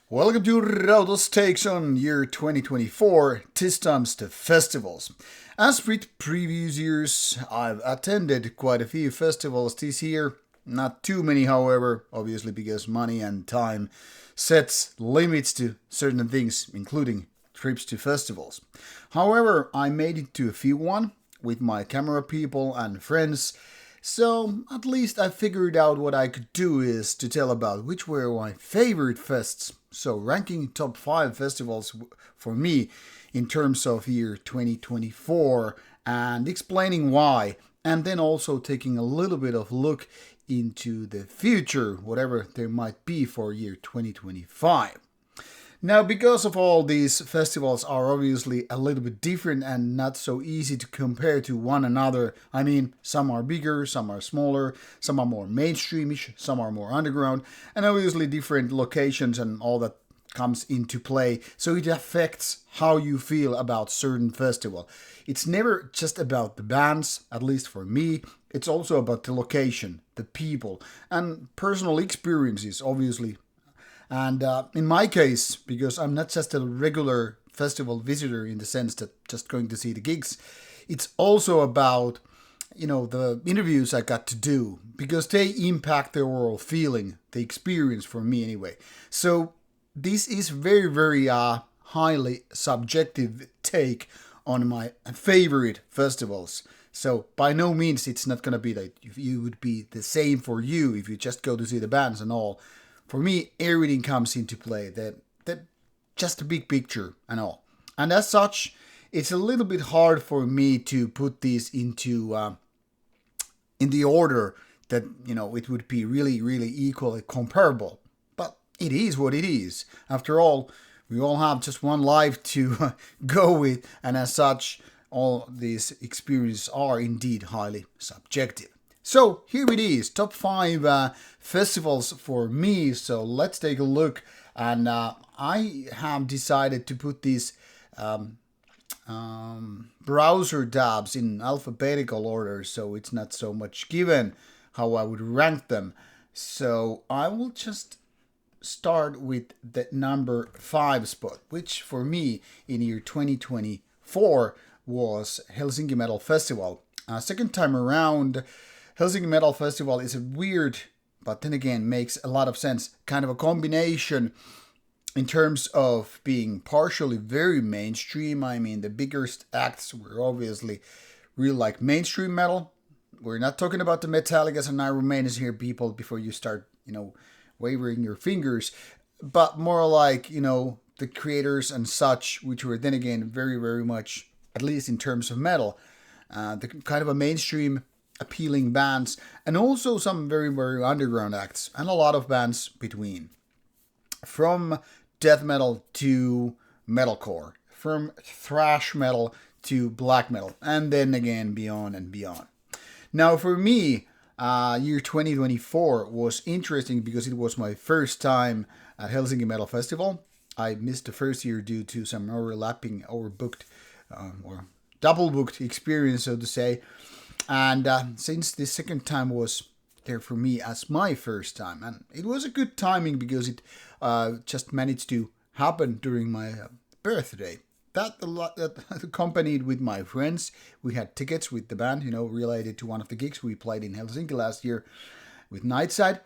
Welcome to Rauta's takes on year 2024, this time's the festivals. As with previous years, I've attended quite a few festivals this year. Not too many, however, obviously because money and time sets limits to certain things, including trips to festivals. However, I made it to a few one with my camera people and friends, so at least I figured out what I could do is to tell about which were my favorite fests. So ranking top 5 festivals for me in terms of year 2024 and explaining why, and then also taking a little bit of look into the future, whatever there might be for year 2025. Now, because of all these festivals are obviously a little bit different and not so easy to compare to one another. I mean, some are bigger, some are smaller, some are more mainstreamish, some are more underground, and obviously different locations and all that comes into play. So it affects how you feel about certain festival. It's never just about the bands, at least for me. It's also about the location, the people, and personal experiences, obviously. And in my case, because I'm not just a regular festival visitor in the sense that just going to see the gigs, it's also about, the interviews I got to do because they impact the overall feeling, the experience for me anyway. So this is very, very highly subjective take on my favorite festivals. So by no means it's not going to be that you would be the same for you if you just go to see the bands and all. For me, everything comes into play. That just a big picture and all. And as such, it's a little bit hard for me to put these into in the order that it would be really, really equally comparable. But it is what it is. After all, we all have just one life to go with, and as such, all these experiences are indeed highly subjective. So here it is, top 5 festivals for me. So let's take a look. And I have decided to put these browser tabs in alphabetical order, so it's not so much given how I would rank them. So I will just start with the number 5 spot, which for me in year 2024 was Helsinki Metal Festival. Second time around, Helsinki Metal Festival is a weird, but then again makes a lot of sense, kind of a combination in terms of being partially very mainstream. I mean, the biggest acts were obviously real like mainstream metal. We're not talking about the Metallicas and Iron Maidens here, people, before you start, wavering your fingers, but more like, the creators and such, which were then again very, very much, at least in terms of metal, the kind of a mainstream appealing bands, and also some very, very underground acts, and a lot of bands between. From death metal to metalcore, from thrash metal to black metal, and then again beyond and beyond. Now for me, year 2024 was interesting because it was my first time at Helsinki Metal Festival. I missed the first year due to some overlapping, overbooked, or double booked experience, so to say. And since the second time was there for me as my first time, and it was a good timing because it just managed to happen during my birthday. That accompanied with my friends. We had tickets with the band, related to one of the gigs we played in Helsinki last year with Nightside.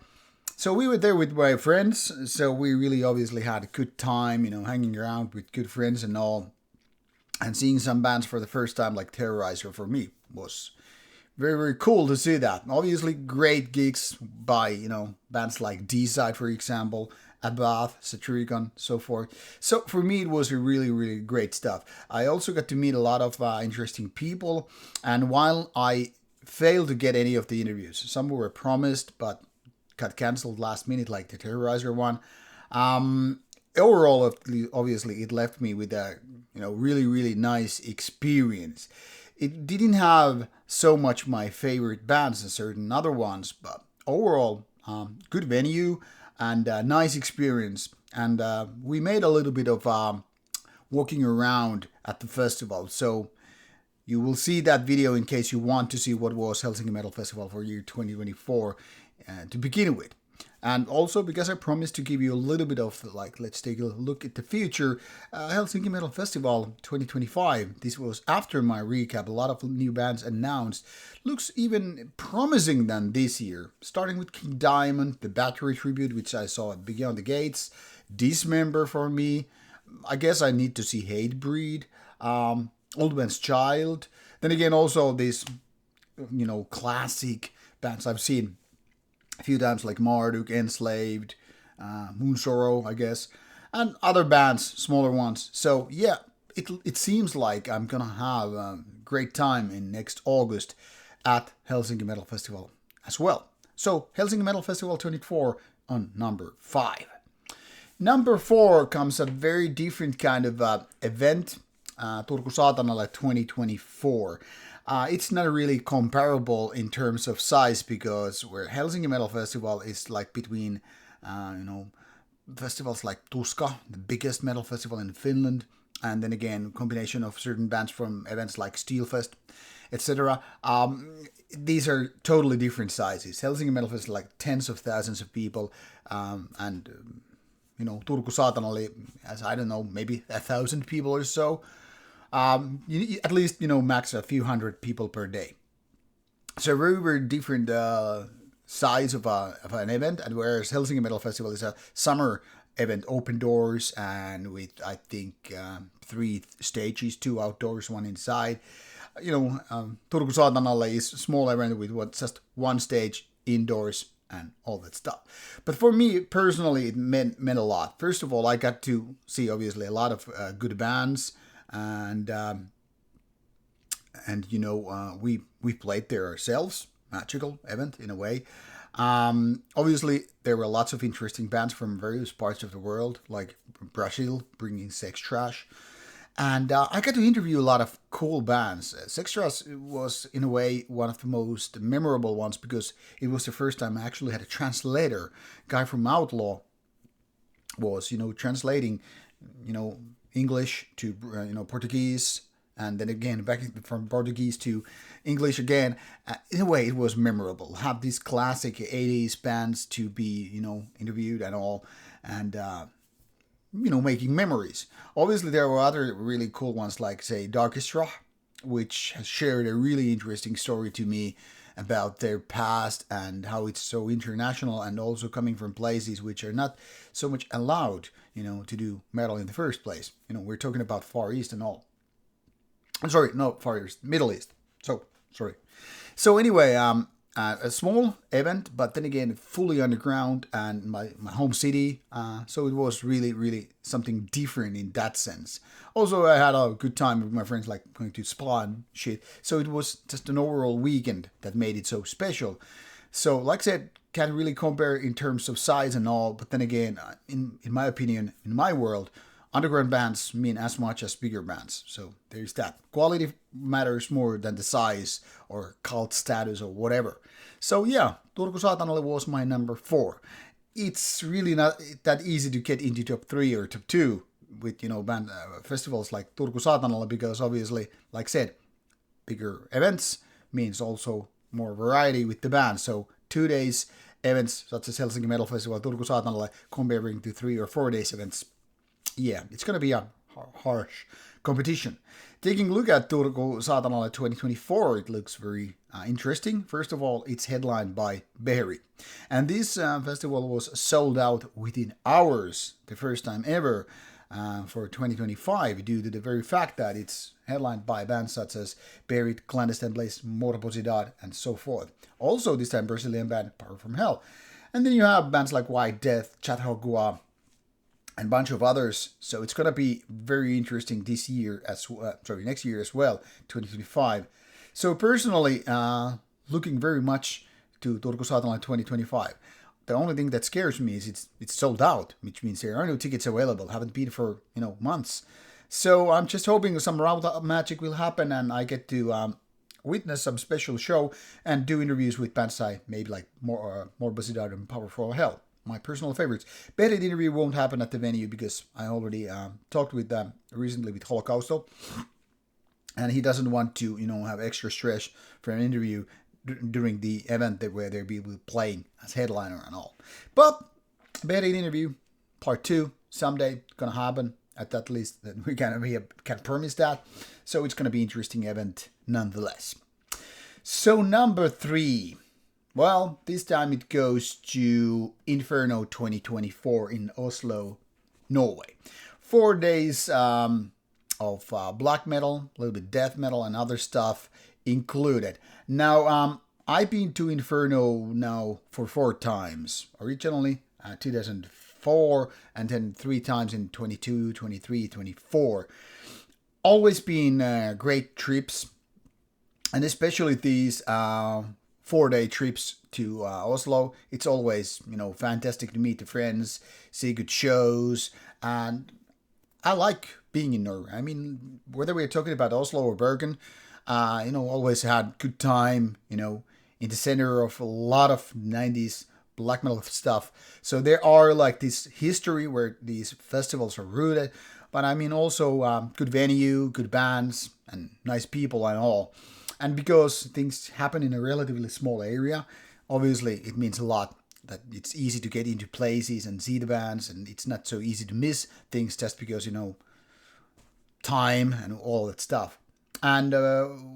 So we were there with my friends, so we really obviously had a good time, hanging around with good friends and all. And seeing some bands for the first time, like Terrorizer, for me was very, very cool to see that. Obviously, great gigs by, bands like D-Side, for example, Abath, Satyricon, so forth. So for me, it was really, really great stuff. I also got to meet a lot of interesting people. And while I failed to get any of the interviews, some were promised but got cancelled last minute, like the Terrorizer one. Overall, obviously, it left me with a really, really nice experience. It didn't have so much my favorite bands and certain other ones, but overall, good venue and nice experience. And we made a little bit of walking around at the festival. So you will see that video in case you want to see what was Helsinki Metal Festival for year 2024 to begin with. And also because I promised to give you a little bit of like, let's take a look at the future. Helsinki Metal Festival 2025. This was after my recap. A lot of new bands announced. Looks even promising than this year. Starting with King Diamond, the Battery Tribute, which I saw at Beyond the Gates. Dismember for me. I guess I need to see Hatebreed. Old Man's Child. Then again, also these, classic bands I've seen a few times, like Marduk, Enslaved, Moon Sorrow, I guess, and other bands, smaller ones. So yeah, it seems like I'm gonna have a great time in next August at Helsinki Metal Festival as well. So Helsinki Metal Festival 24 on number 5. Number 4 comes a very different kind of event, Turku Saatanalle 2024. It's not really comparable in terms of size because where Helsinki Metal Festival is like between, festivals like Tuska, the biggest metal festival in Finland, and then again, combination of certain bands from events like Steelfest, etc. These are totally different sizes. Helsinki Metal Festival like tens of thousands of people, and Turku Saatanalle as I don't know, maybe 1,000 people or so. At least, max a few hundred people per day. So very, very different size of an event. And whereas Helsinki Metal Festival is a summer event, open doors, and with, I think, 3 stages, 2 outdoors, 1 inside. Turku Saatanalle is a small event with just 1 stage indoors and all that stuff. But for me personally, it meant a lot. First of all, I got to see obviously a lot of good bands. And we played there ourselves. Magical event in a way. Obviously, there were lots of interesting bands from various parts of the world, like Brazil, bringing Sex Trash. And I got to interview a lot of cool bands. Sex Trash was, in a way, one of the most memorable ones because it was the first time I actually had a translator. Guy from Outlaw was, translating, English to Portuguese, and then again back from Portuguese to English again. In a way, it was memorable. Have these classic 80s bands to be interviewed and all, and making memories. Obviously, there were other really cool ones like say Darkestra, which has shared a really interesting story to me about their past and how it's so international and also coming from places which are not so much allowed, to do metal in the first place. We're talking about Far East and all. I'm sorry, no, Far East, Middle East. So, sorry. So anyway, a small event, but then again, fully underground and my home city. So it was really, really something different in that sense. Also, I had a good time with my friends, like going to spa and shit. So it was just an overall weekend that made it so special. So, like I said, can't really compare in terms of size and all. But then again, in my opinion, in my world, underground bands mean as much as bigger bands. So there's that. Quality matters more than the size or cult status or whatever. So yeah, Turku Saatanalle was my number 4. It's really not that easy to get into top 3 or top 2 with, band festivals like Turku Saatanalle because obviously, like I said, bigger events means also more variety with the band. So 2 days events such as Helsinki Metal Festival, Turku Saatanalle comparing to 3 or 4 days events. Yeah, it's going to be a harsh competition. Taking a look at Turku Saatanalle 2024, it looks very interesting. First of all, it's headlined by Berry. And this festival was sold out within hours, the first time ever for 2025, due to the very fact that it's headlined by bands such as Buried, Clandestine Blaze, Morbosidad, and so forth. Also, this time Brazilian band Power from Hell. And then you have bands like White Death, Chathogua, and a bunch of others. So it's going to be very interesting this year next year as well, 2025. So personally, looking very much to Turku Saatanalle 2025. The only thing that scares me is it's sold out, which means there are no tickets available. Haven't been for months. So I'm just hoping some Rauta magic will happen and I get to witness some special show and do interviews with bands maybe like Morbosidad and Power from Hell. My personal favorites. Buried interview won't happen at the venue because I already talked with them recently with Holocausto, and he doesn't want to have extra stress for an interview during the event where they'll be playing as headliner and all. But Better interview part 2 someday gonna happen. At least we can promise that. So it's gonna be interesting event nonetheless. So number 3. Well, this time it goes to Inferno 2024 in Oslo, Norway. 4 days of black metal, a little bit death metal, and other stuff included. Now, I've been to Inferno now for 4 times. Originally, 2004, and then 3 times in 22, 23, 24. Always been great trips, and especially these 4-day trips to Oslo. It's always, fantastic to meet the friends, see good shows, and I like being in Norway. I mean, whether we're talking about Oslo or Bergen, always had good time, in the center of a lot of 90s black metal stuff. So there are like this history where these festivals are rooted, but I mean also good venue, good bands, and nice people and all. And because things happen in a relatively small area, obviously it means a lot that it's easy to get into places and see the bands, and it's not so easy to miss things just because, time and all that stuff. And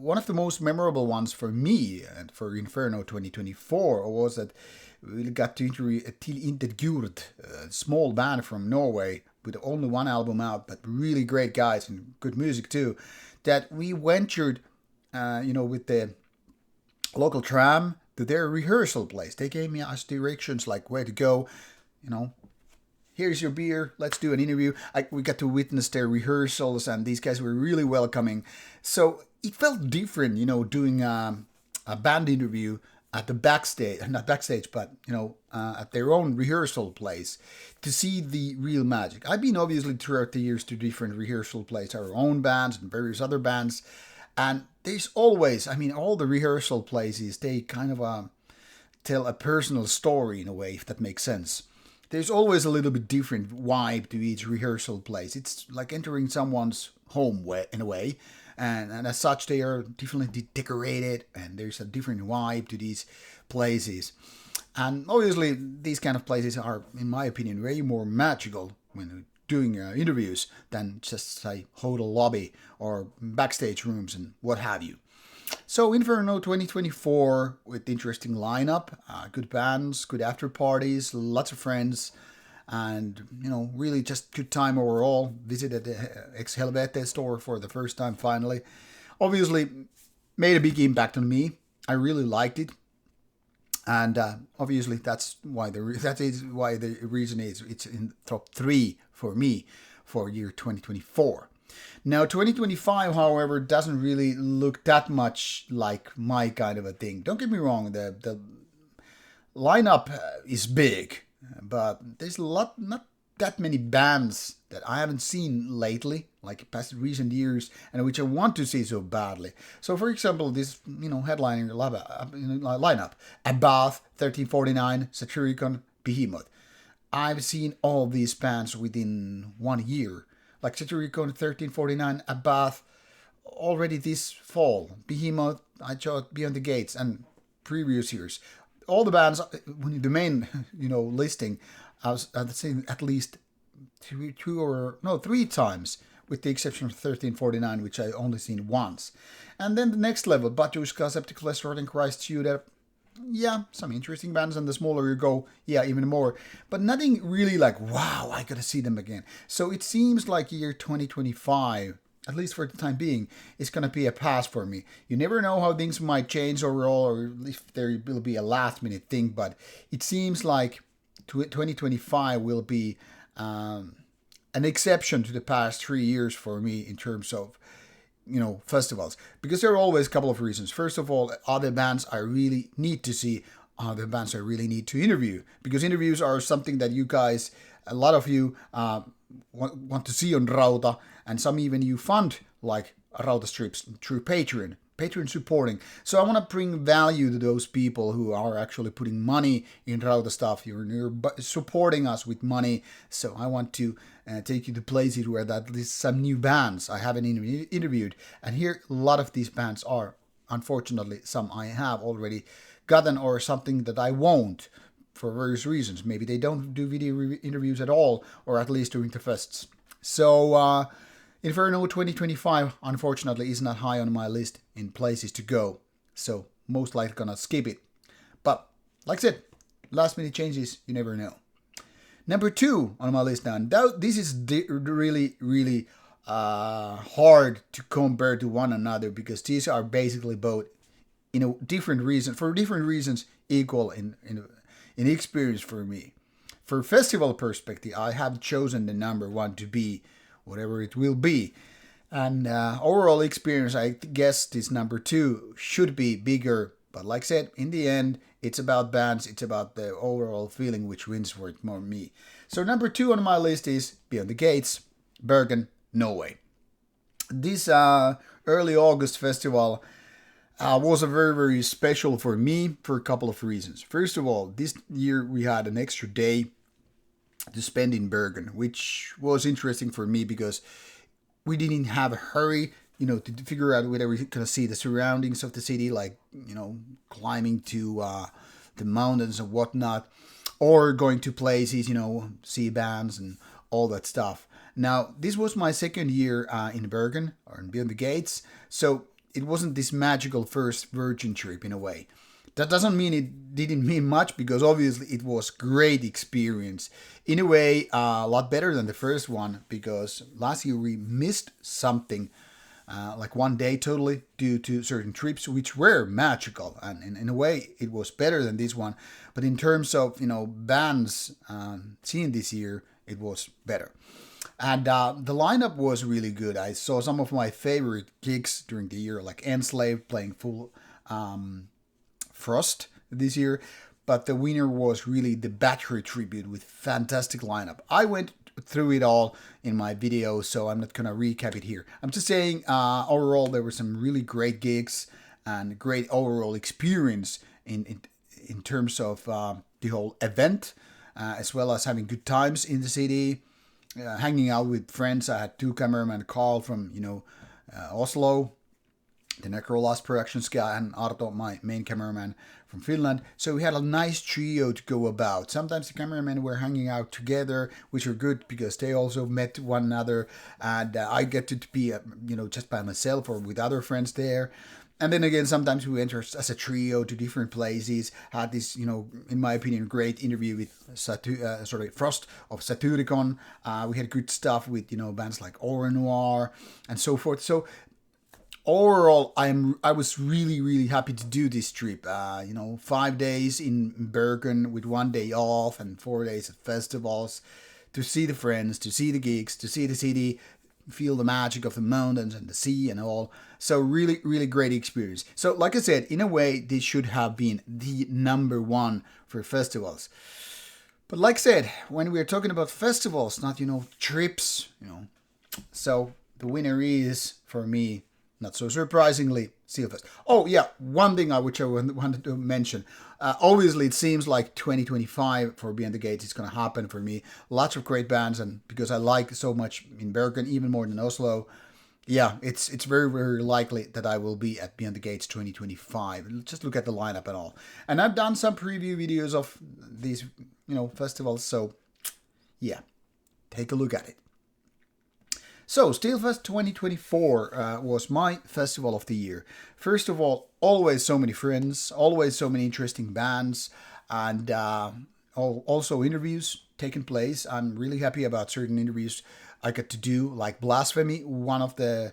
one of the most memorable ones for me and for Inferno 2024 was that we got to interview Untitled Chapter, a small band from Norway with only 1 album out, but really great guys and good music too, that we ventured with the local tram to their rehearsal place. They gave me us directions like where to go, here's your beer, let's do an interview. We got to witness their rehearsals, and these guys were really welcoming. So it felt different, doing a band interview at the backstage, not backstage, but, at their own rehearsal place to see the real magic. I've been obviously throughout the years to different rehearsal places, our own bands and various other bands. And there's always, all the rehearsal places, they kind of tell a personal story in a way, if that makes sense. There's always a little bit different vibe to each rehearsal place. It's like entering someone's home in a way. And as such, they are differently decorated, and there's a different vibe to these places. And obviously, these kind of places are, in my opinion, way more magical when doing interviews than just, say, hotel lobby or backstage rooms and what have you. So Inferno 2024 with interesting lineup, good bands, good after parties, lots of friends, and really just good time overall. Visited the Ex Helvete store for the first time finally. Obviously made a big impact on me. I really liked it, and obviously that is why the reason is it's in top 3 for me for year 2024. Now 2025, however, doesn't really look that much like my kind of a thing. Don't get me wrong, the lineup is big, but there's not that many bands that I haven't seen lately, like past recent years, and which I want to see so badly. So for example, this headlining lineup: Abath, 1349, Satyricon, Behemoth. I've seen all these bands within 1 year. Like Satyricon, 1349, Abath, already this fall. Behemoth, I chose Beyond the Gates, and previous years. All the bands, the main, listing, I've seen at least 3 times, with the exception of 1349, which I only seen once. And then the next level, Batushka, Septicless, Rotting Christ, Tudor. Yeah, some interesting bands, and the smaller you go, yeah, even more. But nothing really like, wow, I gotta see them again. So it seems like year 2025, at least for the time being, is gonna be a pass for me. You never know how things might change overall, or if there will be a last minute thing, but it seems like 2025 will be an exception to the past 3 years for me in terms of festivals, because there are always a couple of reasons. First of all, other bands I really need to see, other bands I really need to interview, because interviews are something that you guys, a lot of you want to see on Rauta, and some even you fund like Rauta strips through Patreon supporting. So I want to bring value to those people who are actually putting money in Rauta stuff. You're supporting us with money. So I want to take you to places where that there's some new bands I haven't interviewed. And here a lot of these bands are unfortunately, some I have already gotten or something that I won't for various reasons. Maybe they don't do video interviews at all, or at least during the fests. So Inferno 2025, unfortunately, is not high on my list in places to go. So most likely gonna skip it. But like I said, last minute changes, you never know. Number 2 on my list now. This is really, really hard to compare to one another because these are basically both, different reasons, for different reasons, equal in experience for me. For festival perspective, I have chosen the number 1 to be whatever it will be. And overall experience, I guess this number 2 should be bigger. But like I said, in the end, it's about bands. It's about the overall feeling which wins for it more me. So number 2 on my list is Beyond the Gates, Bergen, Norway. This early August festival was a very, very special for me for a couple of reasons. First of all, this year we had an extra day to spend in Bergen, which was interesting for me because we didn't have a hurry, to figure out whether we're gonna see the surroundings of the city, like, climbing to the mountains and whatnot, or going to places, see bands and all that stuff. Now, this was my second year in Bergen, or in Beyond the Gates, so it wasn't this magical first virgin trip in a way. That doesn't mean it didn't mean much, because obviously it was great experience. In a way, a lot better than the first one, because last year we missed something, like one day totally, due to certain trips which were magical, and in a way it was better than this one. But in terms of bands seen this year, it was better. And the lineup was really good. I saw some of my favorite gigs during the year, like Enslave playing full Frost this year. But the winner was really the Battery tribute with fantastic lineup. I went through it all in my video, so I'm not going to recap it here. I'm just saying, overall, there were some really great gigs and great overall experience in terms of the whole event, as well as having good times in the city. Hanging out with friends. I had 2 cameramen, Carl from Oslo, the Necrolas Productions guy, and Arto, my main cameraman from Finland. So we had a nice trio to go about. Sometimes the cameramen were hanging out together, which were good because they also met one another, and I get to be just by myself or with other friends there. And then again, sometimes we went as a trio to different places. Had this, in my opinion, great interview with Frost of Satyricon. We had good stuff with, bands like Au Noir and so forth. So overall, I was really, really happy to do this trip. 5 days in Bergen with 1 day off and 4 days at festivals, to see the friends, to see the gigs, to see the city, feel the magic of the mountains and the sea and all. So really, really great experience. So like I said, in a way, this should have been the number 1 for festivals. But like I said, when we're talking about festivals, not, trips, So the winner is, for me, not so surprisingly, Steelfest. Oh yeah, one thing which I wanted to mention. Obviously, it seems like 2025 for Beyond the Gates is going to happen for me. Lots of great bands, and because I like so much in Bergen, even more than Oslo, yeah, it's very, very likely that I will be at Beyond the Gates 2025. Just look at the lineup and all. And I've done some preview videos of these, festivals, so yeah, take a look at it. So, Steelfest 2024 was my festival of the year. First of all, always so many friends, always so many interesting bands, and also interviews taking place. I'm really happy about certain interviews I got to do, like Blasphemy, one of the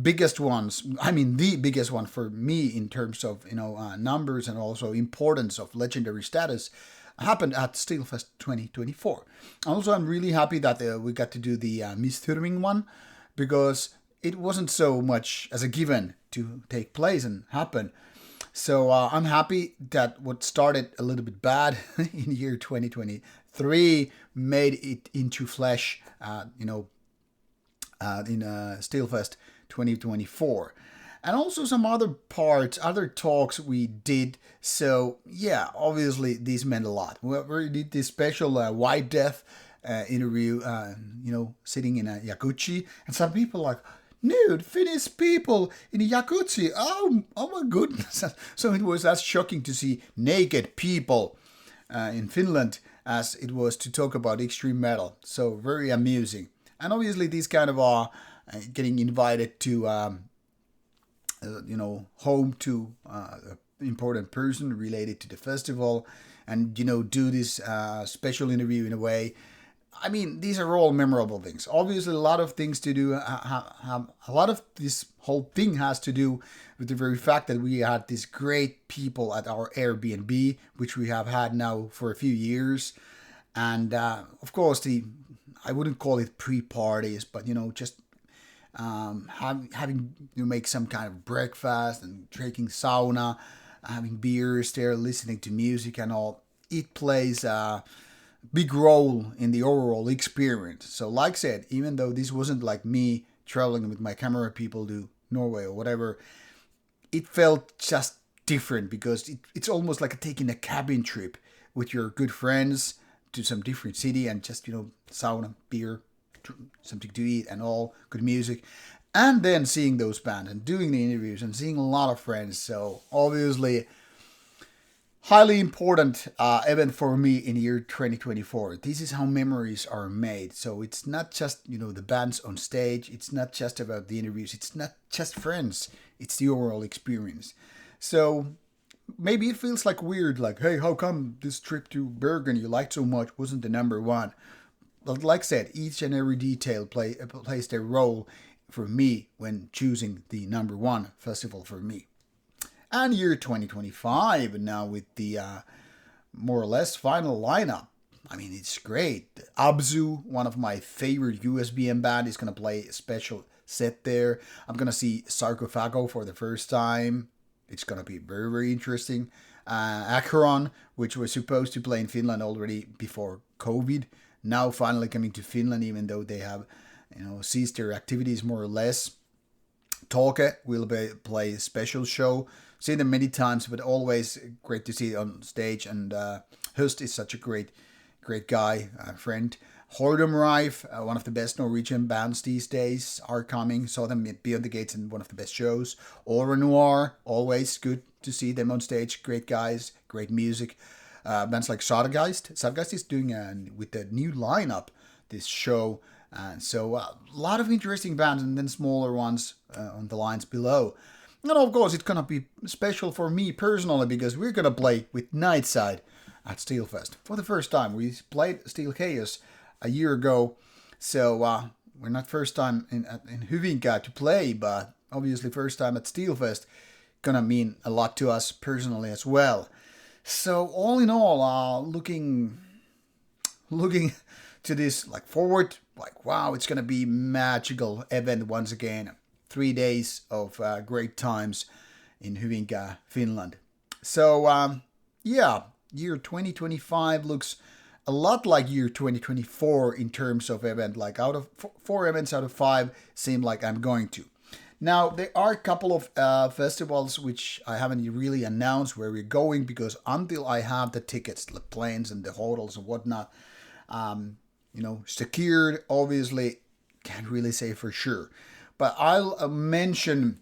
biggest ones. I mean, the biggest one for me in terms of numbers and also importance of legendary status. Happened at Steelfest 2024. Also, I'm really happy that we got to do the Mistyrming one, because it wasn't so much as a given to take place and happen. So I'm happy that what started a little bit bad in year 2023 made it into flesh, in Steelfest 2024. And also some other parts, other talks we did. So yeah, obviously this meant a lot. We did this special White Death interview, sitting in a Yakuchi. And some people like, nude Finnish people in a jacuzzi. Oh my goodness. So it was as shocking to see naked people in Finland as it was to talk about extreme metal. So very amusing. And obviously these kind of are getting invited to, home to important person related to the festival and, do this special interview in a way. I mean, these are all memorable things. Obviously, a lot of things to do. A lot of this whole thing has to do with the very fact that we had these great people at our Airbnb, which we have had now for a few years. And of course, I wouldn't call it pre-parties, but, just having make some kind of breakfast and drinking sauna, having beers there, listening to music and all. It plays a big role in the overall experience. So like I said, even though this wasn't like me traveling with my camera people to Norway or whatever, it felt just different because it's almost like taking a cabin trip with your good friends to some different city and just, sauna, beer, something to eat and all, good music. And then seeing those bands and doing the interviews and seeing a lot of friends. So obviously, highly important event for me in year 2024. This is how memories are made. So it's not just, the bands on stage. It's not just about the interviews. It's not just friends. It's the overall experience. So maybe it feels like weird, like, hey, how come this trip to Bergen you liked so much wasn't the number one? But like I said, each and every detail plays their role for me when choosing the number one festival for me. And year 2025 now with the more or less final lineup. I mean, it's great. Abzu, one of my favorite USBM band, is going to play a special set there. I'm going to see Sarcophago for the first time. It's going to be very, very interesting. Acheron, which was supposed to play in Finland already before COVID, now finally coming to Finland, even though they have, ceased their activities more or less. Tolke will play a special show. Seen them many times, but always great to see on stage. And Hust is such a great guy, friend. Hordom Rife, one of the best Norwegian bands these days, are coming. Saw them at Beyond the Gates in one of the best shows. Au Renoir, always good to see them on stage. Great guys, great music. Bands like Sadgeist. Sadgeist is doing with the new lineup this show. And so a lot of interesting bands and then smaller ones on the lines below. And of course, it's going to be special for me personally because we're going to play with Nightside at Steelfest for the first time. We played Steel Chaos a year ago, so we're not first time in Hyvinkää to play, but obviously first time at Steelfest going to mean a lot to us personally as well. So all in all, looking to this like forward, like wow, it's going to be magical event once again. 3 days of great times in Hyvinkää, Finland. So, year 2025 looks a lot like year 2024 in terms of event. Like out of 4 events out of 5 seem like I'm going to. Now, there are a couple of festivals which I haven't really announced where we're going because until I have the tickets, the planes and the hotels and whatnot, secured, obviously, can't really say for sure. But I'll mention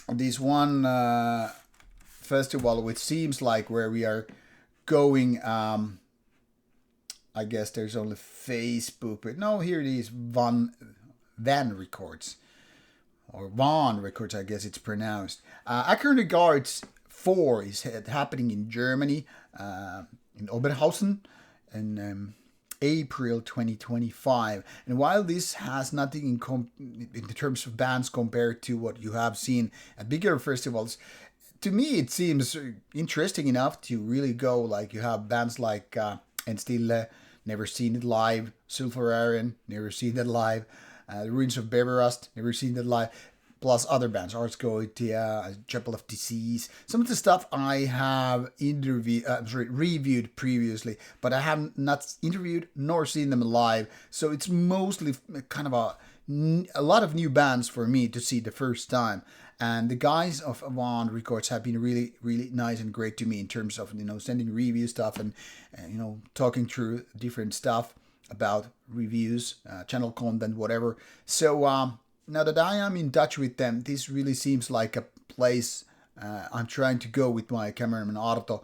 this one festival, which seems like where we are going. I guess there's only Facebook, but no, here it is. Van Records, or Van Records, I guess it's pronounced. Ackern Guards 4 is happening in Germany, in Oberhausen, and April 2025. And while this has nothing in terms of bands compared to what you have seen at bigger festivals, to me it seems interesting enough to really go. Like you have bands like Enstille, never seen it live. Sulfurarian, never seen that live. The Ruins of Beverust, never seen that live. Plus other bands, Ars Goetia, Chapel of Disease. Some of the stuff I have reviewed previously, but I have not interviewed nor seen them live. So it's mostly kind of a lot of new bands for me to see the first time. And the guys of Avant Records have been really, really nice and great to me in terms of sending review stuff and talking through different stuff about reviews, channel content, whatever. So now that I am in touch with them, this really seems like a place I'm trying to go with my cameraman Arto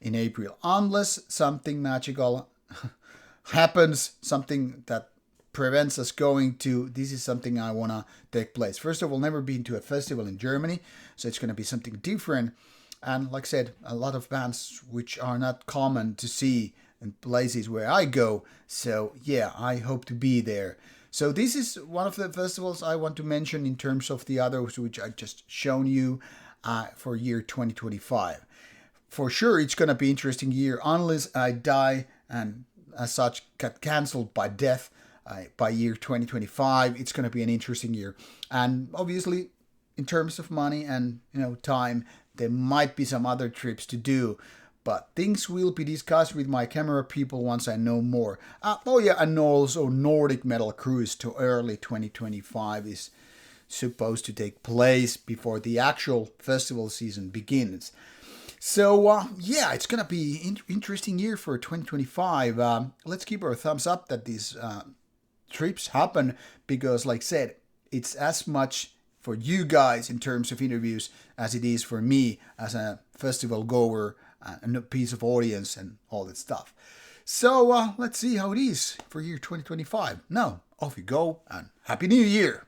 in April. Unless something magical happens, something that prevents us going to, this is something I want to take place. First of all, never been to a festival in Germany, so it's going to be something different. And like I said, a lot of bands which are not common to see in places where I go. So yeah, I hope to be there. So this is one of the festivals I want to mention in terms of the others which I just shown you for year 2025. For sure, it's going to be an interesting year unless I die and as such get cancelled by death by year 2025. It's going to be an interesting year. And obviously, in terms of money and time, there might be some other trips to do. But things will be discussed with my camera people once I know more. Oh yeah, and also Nordic Metal Cruise to early 2025 is supposed to take place before the actual festival season begins. So yeah, it's gonna be an interesting year for 2025. Let's keep our thumbs up that these trips happen because, like I said, it's as much for you guys in terms of interviews as it is for me as a festival goer and a piece of audience and all that stuff. So let's see how it is for year 2025. Now, off you go and Happy New Year!